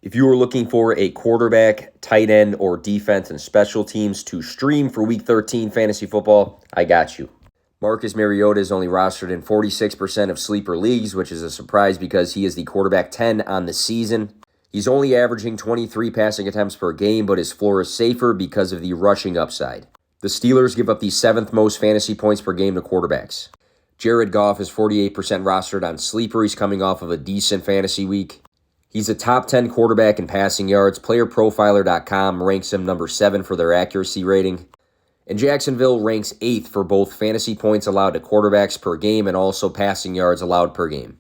If you are looking for a quarterback, tight end, or defense and special teams to stream for Week 13 fantasy football, I got you. Marcus Mariota is only rostered in 46% of sleeper leagues, which is a surprise because he is the quarterback 10 on the season. He's only averaging 23 passing attempts per game, but his floor is safer because of the rushing upside. The Steelers give up the 7th most fantasy points per game to quarterbacks. Jared Goff is 48% rostered on sleeper. He's coming off of a decent fantasy week. He's a top 10 quarterback in passing yards. PlayerProfiler.com ranks him number 7 for their accuracy rating. And Jacksonville ranks 8th for both fantasy points allowed to quarterbacks per game and also passing yards allowed per game.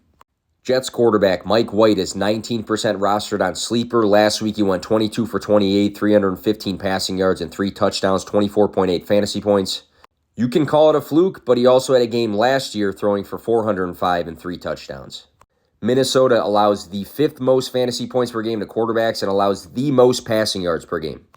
Jets quarterback Mike White is 19% rostered on sleeper. Last week he went 22 for 28, 315 passing yards and 3 touchdowns, 24.8 fantasy points. You can call it a fluke, but he also had a game last year throwing for 405 and 3 touchdowns. Minnesota allows the 5th most fantasy points per game to quarterbacks and allows the most passing yards per game.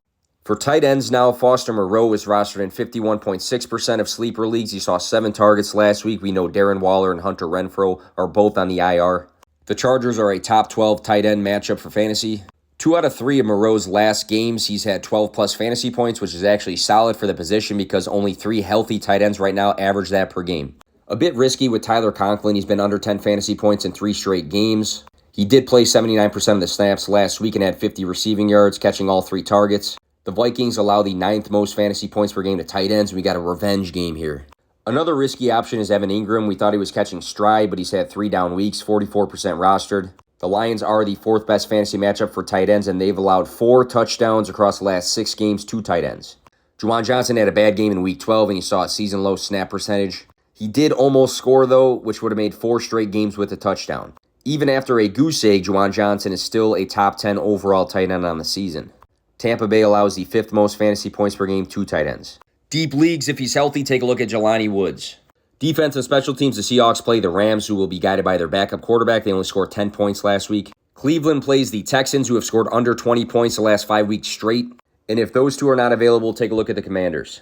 For tight ends now, Foster Moreau is rostered in 51.6% of sleeper leagues. He saw 7 targets last week. We know Darren Waller and Hunter Renfrow are both on the IR. The Chargers are a top 12 tight end matchup for fantasy. 2 out of 3 of Moreau's last games, he's had 12-plus fantasy points, which is actually solid for the position because only 3 healthy tight ends right now average that per game. A bit risky with Tyler Conklin. He's been under 10 fantasy points in 3 straight games. He did play 79% of the snaps last week and had 50 receiving yards, catching all 3 targets. The Vikings allow the 9th most fantasy points per game to tight ends. We got a revenge game here. Another risky option is Evan Ingram. We thought he was catching stride, but he's had 3 down weeks, 44% rostered. The Lions are the 4th best fantasy matchup for tight ends, and they've allowed 4 touchdowns across the last 6 games to tight ends. Juwan Johnson had a bad game in Week 12, and he saw a season-low snap percentage. He did almost score, though, which would have made 4 straight games with a touchdown. Even after a goose egg, Juwan Johnson is still a top 10 overall tight end on the season. Tampa Bay allows the 5th most fantasy points per game to tight ends. Deep leagues, if he's healthy, take a look at Jelani Woods. Defense and special teams, the Seahawks play the Rams, who will be guided by their backup quarterback. They only scored 10 points last week. Cleveland plays the Texans, who have scored under 20 points the last 5 weeks straight. And if those two are not available, take a look at the Commanders.